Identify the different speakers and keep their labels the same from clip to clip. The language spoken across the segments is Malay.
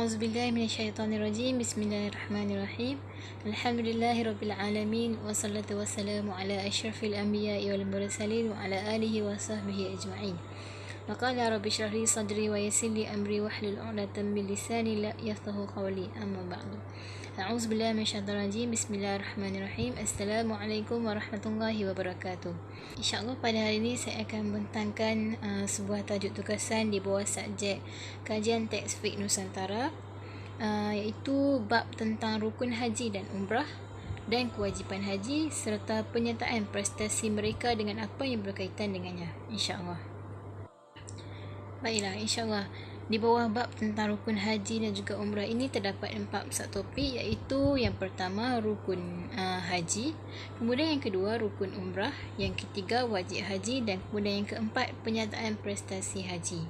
Speaker 1: A'udzubillahi minasyaitonirrajim. Bismillahirrahmanirrahim. Alhamdulillahirabbil alamin wassalatu wassalamu ala asyrafil anbiya'i wal mursalin wa ala alihi wa sahbihi ajma'in. Maqala rabbi shrah li sadri wa yassir li amri wahlul 'uqdatam min lisani yafqahu qawli. Amma ba'du. A'udzubillahi minasyaitonir rajim. Bismillahirrahmanirrahim. Assalamualaikum warahmatullahi wabarakatuh. InsyaAllah pada hari ini saya akan membentangkan sebuah tajuk tugasan di bawah subjek kajian teks fiqh Nusantara, iaitu bab tentang rukun haji dan umrah dan kewajipan haji serta penyertaan prestasi mereka dengan apa yang berkaitan dengannya, insyaAllah. Baiklah, insyaAllah di bawah bab tentang rukun haji dan juga umrah ini terdapat 4 subtopik, iaitu yang pertama rukun haji, kemudian yang kedua rukun umrah, yang ketiga wajib haji, dan kemudian yang keempat penyertaan prestasi haji.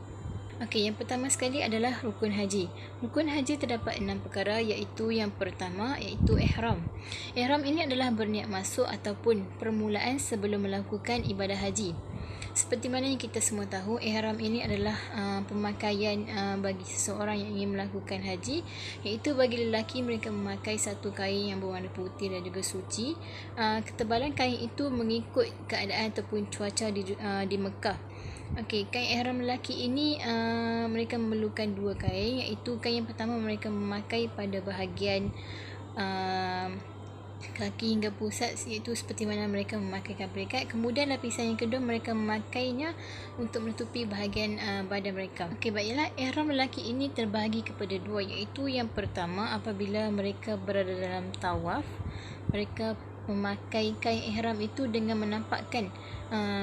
Speaker 1: Okey, yang pertama sekali adalah rukun haji. Rukun haji terdapat 6 perkara, iaitu yang pertama iaitu ihram. Ihram ini adalah berniat masuk ataupun permulaan sebelum melakukan ibadah haji. Seperti mana yang kita semua tahu, ihram ini adalah pemakaian bagi seseorang yang ingin melakukan haji, iaitu bagi lelaki mereka memakai satu kain yang berwarna putih dan juga suci. Ketebalan kain itu mengikut keadaan ataupun cuaca di Mekah. Okey, kain ihram lelaki ini mereka memerlukan 2 kain, iaitu kain yang pertama mereka memakai pada bahagian kaki hingga pusat, iaitu seperti mana mereka memakaikan pelikat. Kemudian lapisan yang kedua mereka memakainya untuk menutupi bahagian badan mereka. Okey, baiklah, ihram lelaki ini terbahagi kepada 2, iaitu yang pertama apabila mereka berada dalam tawaf, mereka memakai kain ihram itu dengan menampakkan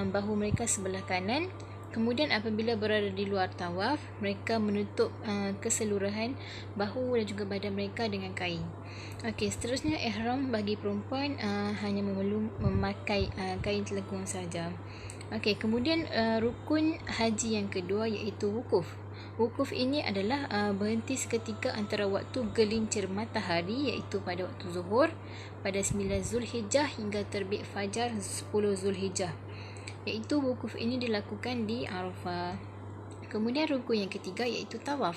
Speaker 1: bahu mereka sebelah kanan. Kemudian apabila berada di luar tawaf, mereka menutup keseluruhan bahu dan juga badan mereka dengan kain. Okey, seterusnya ihram bagi perempuan hanya memerlu memakai kain telekung saja. Okey, kemudian rukun haji yang kedua iaitu wukuf. Wukuf ini adalah berhenti seketika antara waktu gelincir matahari, iaitu pada waktu zuhur pada 9 Zulhijjah hingga terbit fajar 10 Zulhijjah. Iaitu wukuf ini dilakukan di Arafah. Kemudian rukun yang ketiga iaitu tawaf.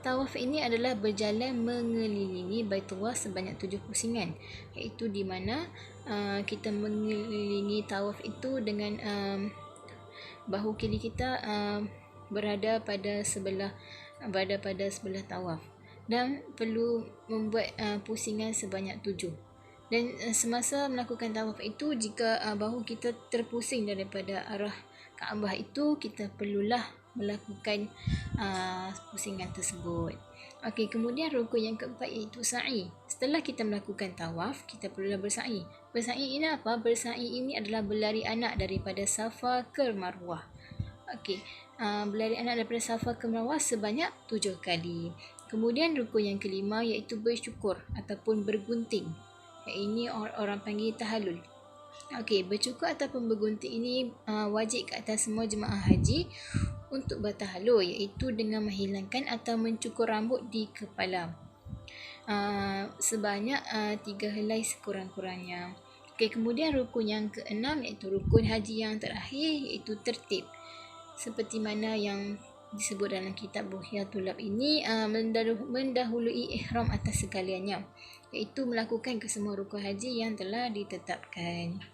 Speaker 1: Tawaf ini adalah berjalan mengelilingi Baitullah sebanyak 7 pusingan, iaitu di mana kita mengelilingi tawaf itu dengan bahu kiri kita berada pada sebelah tawaf, dan perlu membuat pusingan sebanyak 7. Dan semasa melakukan tawaf itu, jika bahu kita terpusing daripada arah Kaabah itu, kita perlulah melakukan pusingan tersebut. Okey, kemudian rukun yang keempat iaitu sa'i. Setelah kita melakukan tawaf, kita perlulah bersa'i. Bersa'i ini apa? Bersa'i ini adalah berlari anak daripada Safa ke Marwah. Okey, berlari anak daripada Safa ke Marwah sebanyak 7 kali. Kemudian rukun yang kelima iaitu bersyukur ataupun bergunting. Ini orang panggil tahalul. Okey, bercukur ataupun bergunting ini wajib ke atas semua jemaah haji untuk bertahalul, iaitu dengan menghilangkan atau mencukur rambut di kepala sebanyak 3 helai sekurang-kurangnya. Okey, kemudian rukun yang keenam iaitu rukun haji yang terakhir, iaitu tertib. Seperti mana yang disebut dalam kitab Buhyatul Tulab ini, mendahului ihram atas segaliannya, iaitu melakukan kesemua rukun haji yang telah ditetapkan.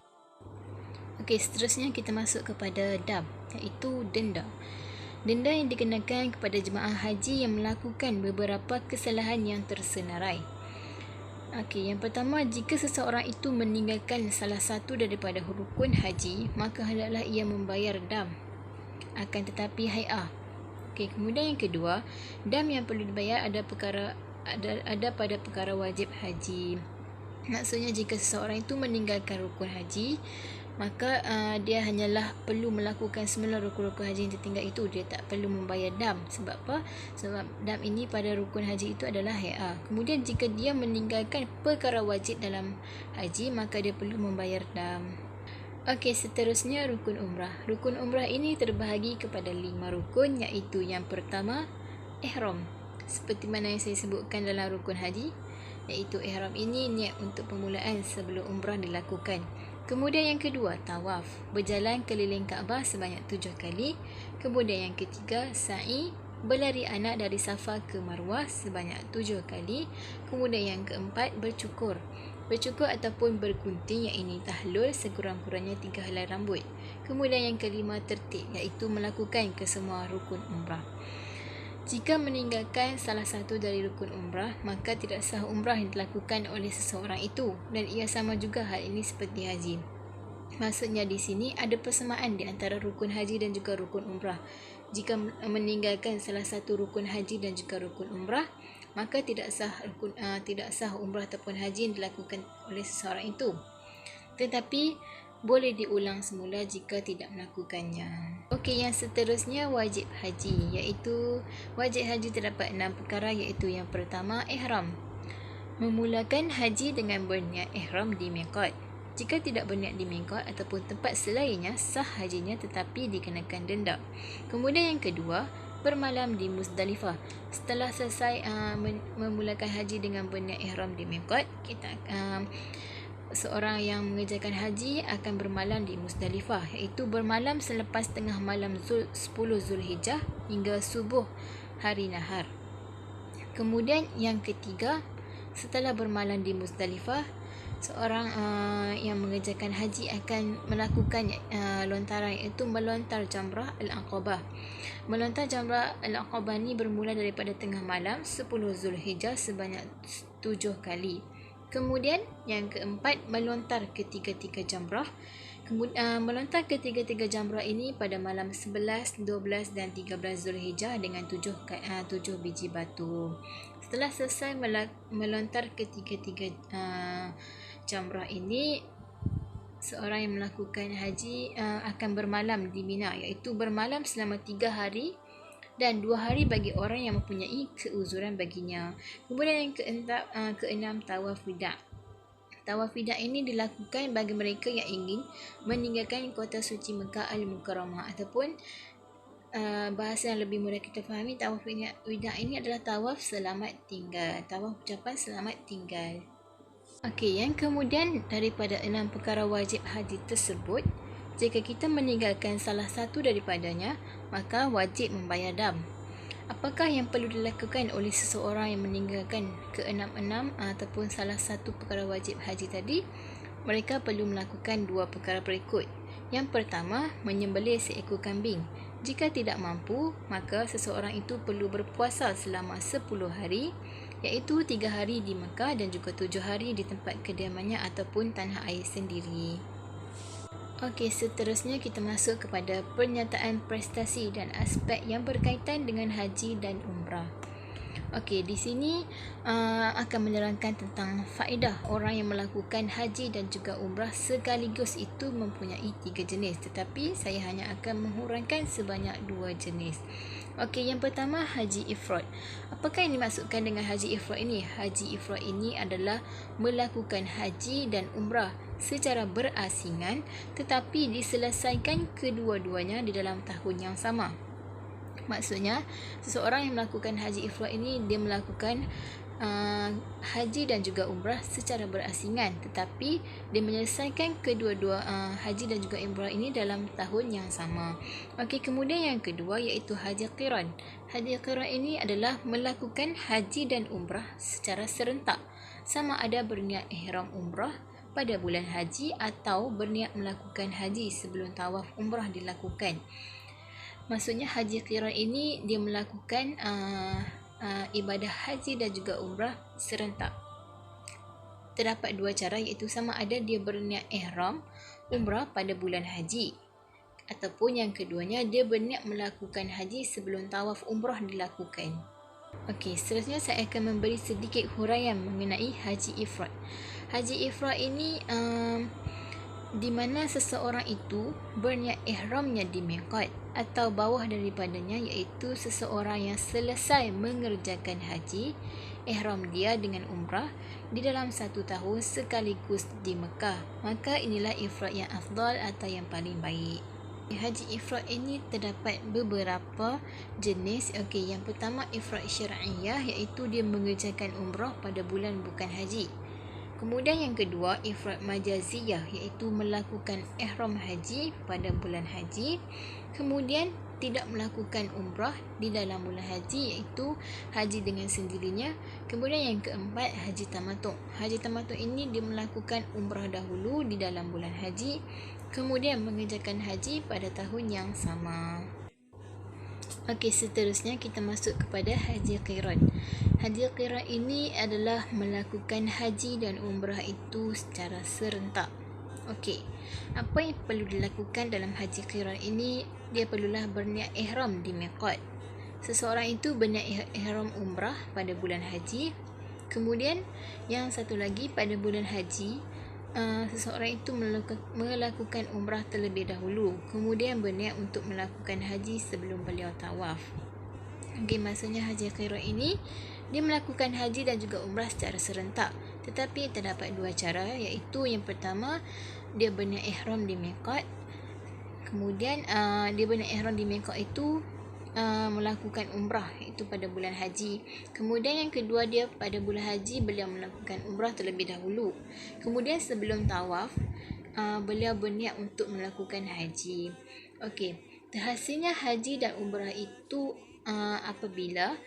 Speaker 1: Okey, seterusnya kita masuk kepada dam, iaitu denda. Denda yang dikenakan kepada jemaah haji yang melakukan beberapa kesalahan yang tersenarai. Okey, yang pertama, jika seseorang itu meninggalkan salah satu daripada rukun haji, maka hendaklah ia membayar dam, akan tetapi hai'ah. Okey, kemudian yang kedua, dam yang perlu dibayar ada pada perkara wajib haji. Maksudnya jika seseorang itu meninggalkan rukun haji, maka dia hanyalah perlu melakukan semula rukun-rukun haji yang tertinggal itu, dia tak perlu membayar dam. Sebab apa? Sebab dam ini pada rukun haji itu adalah hai'ah. Kemudian jika dia meninggalkan perkara wajib dalam haji, maka dia perlu membayar dam. Okey, seterusnya rukun umrah. Rukun umrah ini terbahagi kepada 5 rukun, iaitu yang pertama ihram. Seperti mana yang saya sebutkan dalam rukun haji, iaitu ihram ini niat untuk permulaan sebelum umrah dilakukan. Kemudian yang kedua, tawaf, berjalan keliling Kaabah sebanyak 7 kali. Kemudian yang ketiga, sa'i. berlari anak dari Safa ke Marwah sebanyak 7 kali. Kemudian yang keempat, bercukur. Bercukur ataupun bergunting, yang ini tahlul sekurang-kurangnya 3 helai rambut. Kemudian yang kelima, tertib, iaitu melakukan kesemua rukun umrah. Jika meninggalkan salah satu dari rukun umrah, maka tidak sah umrah yang dilakukan oleh seseorang itu, dan ia sama juga hal ini seperti haji. Maksudnya di sini ada persamaan di antara rukun haji dan juga rukun umrah. Jika meninggalkan salah satu rukun haji dan juga rukun umrah, maka tidak sah umrah ataupun haji yang dilakukan oleh seseorang itu. Tetapi boleh diulang semula jika tidak melakukannya. Okey, yang seterusnya wajib haji, iaitu wajib haji terdapat 6 perkara, iaitu yang pertama, ihram. Memulakan haji dengan berniat ihram di miqat. Jika tidak berniat di miqat ataupun tempat selainnya, sah hajinya tetapi dikenakan denda. Kemudian yang kedua, bermalam di Muzdalifah. Setelah selesai memulakan haji dengan berniat ihram di miqat, seorang yang mengerjakan haji akan bermalam di Muzdalifah, iaitu bermalam selepas tengah malam 10 Zulhijjah hingga subuh hari nahar. Kemudian yang ketiga, setelah bermalam di Muzdalifah, seorang yang mengerjakan haji akan melakukan lontaran, iaitu melontar jamrah al-aqabah. Melontar jamrah al-aqabah ni bermula daripada tengah malam 10 Zulhijjah sebanyak 7 kali. Kemudian yang keempat, melontar ketiga-tiga jamrah. Melontar ketiga-tiga jamrah ini pada malam 11, 12 dan 13 Zulhijjah dengan 7 biji batu. Setelah selesai melontar ketiga-tiga jamrah ini, seorang yang melakukan haji akan bermalam di Mina, iaitu bermalam selama 3 hari dan 2 hari bagi orang yang mempunyai keuzuran baginya. Kemudian yang keenam, tawaf wida'. Tawaf wida' ini dilakukan bagi mereka yang ingin meninggalkan kota suci Mekah Al-Mukarramah, ataupun bahasa yang lebih mudah kita fahami, tawaf wida' ini adalah tawaf selamat tinggal, tawaf ucapan selamat tinggal. Okey, yang kemudian daripada 6 perkara wajib haji tersebut, jika kita meninggalkan salah satu daripadanya, maka wajib membayar dam. Apakah yang perlu dilakukan oleh seseorang yang meninggalkan ke-6 ataupun salah satu perkara wajib haji tadi? Mereka perlu melakukan 2 perkara berikut. Yang pertama, menyembelih seekor kambing. Jika tidak mampu, maka seseorang itu perlu berpuasa selama 10 hari, iaitu 3 hari di Mekah dan juga 7 hari di tempat kediamannya ataupun tanah air sendiri. Okey, seterusnya kita masuk kepada pernyataan prestasi dan aspek yang berkaitan dengan haji dan umrah. Okey, di sini akan menerangkan tentang faedah orang yang melakukan haji dan juga umrah sekaligus itu mempunyai 3 jenis, tetapi saya hanya akan menghuraikan sebanyak 2 jenis. Okey, yang pertama, haji ifrad. Apakah yang dimaksudkan dengan haji ifrad ini? Haji ifrad ini adalah melakukan haji dan umrah secara berasingan tetapi diselesaikan kedua-duanya di dalam tahun yang sama. Maksudnya, seseorang yang melakukan haji ifrad ini, dia melakukan haji dan juga umrah secara berasingan, tetapi dia menyelesaikan kedua-dua haji dan juga umrah ini dalam tahun yang sama. Okey, kemudian yang kedua iaitu haji qiran. Haji qiran ini adalah melakukan haji dan umrah secara serentak, sama ada berniat ihram umrah pada bulan haji atau berniat melakukan haji sebelum tawaf umrah dilakukan. Maksudnya haji qiran ini dia melakukan ibadah haji dan juga umrah serentak. Terdapat 2 cara, iaitu sama ada dia berniat ihram umrah pada bulan haji, ataupun yang keduanya dia berniat melakukan haji sebelum tawaf umrah dilakukan. Okey, seterusnya saya akan memberi sedikit huraian mengenai haji ifrad. Haji ifrad ini di mana seseorang itu berniat ihramnya di miqat atau bawah daripadanya, iaitu seseorang yang selesai mengerjakan haji, ihram dia dengan umrah di dalam 1 tahun sekaligus di Mekah. Maka inilah ifrad yang afdal atau yang paling baik. Haji ifrad ini terdapat beberapa jenis. Okey, yang pertama ifrad syar'iyah, iaitu dia mengerjakan umrah pada bulan bukan haji. Kemudian yang kedua, ifrad majaziyah, iaitu melakukan ihram haji pada bulan haji. Kemudian tidak melakukan umrah di dalam bulan haji, iaitu haji dengan sendirinya. Kemudian yang keempat, haji tamattu'. Haji tamattu' ini dia melakukan umrah dahulu di dalam bulan haji, kemudian mengerjakan haji pada tahun yang sama. Okey, seterusnya kita masuk kepada haji qiran. Haji qiran ini adalah melakukan haji dan umrah itu secara serentak. Okey, apa yang perlu dilakukan dalam haji qiran ini? Dia perlulah berniat ihram di miqat. Seseorang itu berniat ihram umrah pada bulan haji. Kemudian yang satu lagi, pada bulan haji seseorang itu melakukan umrah terlebih dahulu, kemudian berniat untuk melakukan haji sebelum beliau tawaf. Okey, maksudnya haji qiran ini dia melakukan haji dan juga umrah secara serentak, tetapi terdapat dua cara, iaitu yang pertama dia berniat ihram di miqat. Kemudian dia berniat ihram di miqat itu melakukan umrah itu pada bulan haji. Kemudian yang kedua, dia pada bulan haji beliau melakukan umrah terlebih dahulu. Kemudian sebelum tawaf beliau berniat untuk melakukan haji. Okey, terhasilnya haji dan umrah itu apabila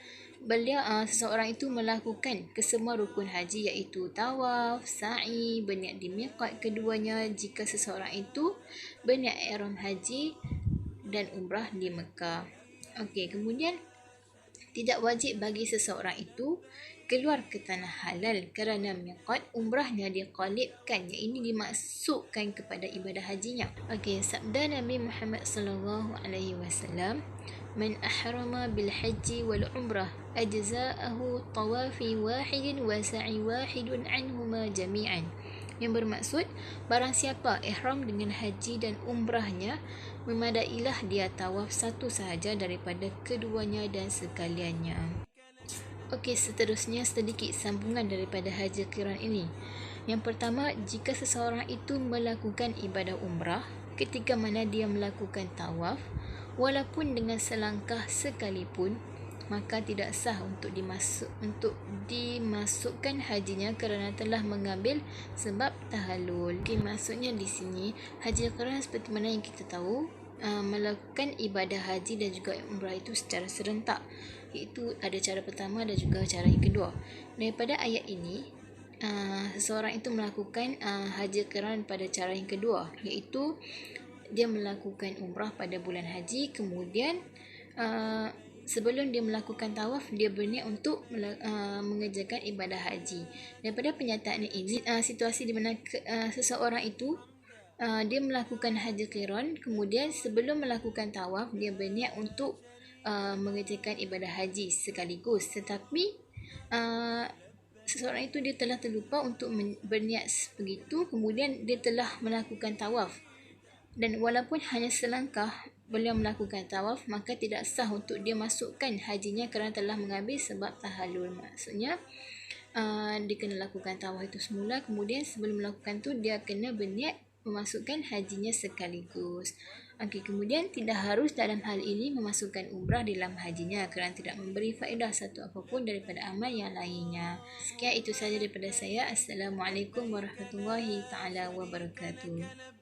Speaker 1: seseorang itu melakukan kesemua rukun haji, iaitu tawaf, sa'i, berniat di miqat keduanya jika seseorang itu berniat ihram haji dan umrah di Mekah. Okey, kemudian tidak wajib bagi seseorang itu keluar ke tanah halal kerana miqat umrahnya diqalibkan, yang ini dimasukkan kepada ibadah hajinya. Okey, sabda Nabi Muhammad sallallahu alaihi wasallam, "Man ahrama bil haji wal umrah ajza'ahu tawafi wahidin wa sa'i wahidun anhuma jami'an." Yang bermaksud, barang siapa ihram dengan haji dan umrahnya, memadailah dia tawaf satu sahaja daripada keduanya dan sekaliannya. Okey, seterusnya sedikit sambungan daripada haji qiran ini. Yang pertama, jika seseorang itu melakukan ibadah umrah ketika mana dia melakukan tawaf, walaupun dengan selangkah sekalipun, maka tidak sah untuk dimasukkan hajinya kerana telah mengambil sebab tahallul. Okay, maksudnya di sini haji qiran seperti mana yang kita tahu, melakukan ibadah haji dan juga umrah itu secara serentak, iaitu ada cara pertama dan juga cara yang kedua. Daripada ayat ini, seseorang itu melakukan haji qiran pada cara yang kedua, iaitu dia melakukan umrah pada bulan haji, kemudian sebelum dia melakukan tawaf, dia berniat untuk mengerjakan ibadah haji. Daripada penyataan ini, situasi di mana seseorang itu dia melakukan haji qiran, kemudian sebelum melakukan tawaf, dia berniat untuk mengerjakan ibadah haji sekaligus, tetapi seseorang itu dia telah terlupa untuk berniat begitu, kemudian dia telah melakukan tawaf, dan walaupun hanya selangkah beliau melakukan tawaf, maka tidak sah untuk dia masukkan hajinya kerana telah mengambil sebab tahallul. Maksudnya dia kena lakukan tawaf itu semula, kemudian sebelum melakukan tu dia kena berniat memasukkan hajinya sekaligus. Okey, kemudian tidak harus dalam hal ini memasukkan umrah dalam hajinya kerana tidak memberi faedah satu apapun daripada amal yang lainnya. Sekian, itu sahaja daripada saya. Assalamualaikum warahmatullahi taala wabarakatuh.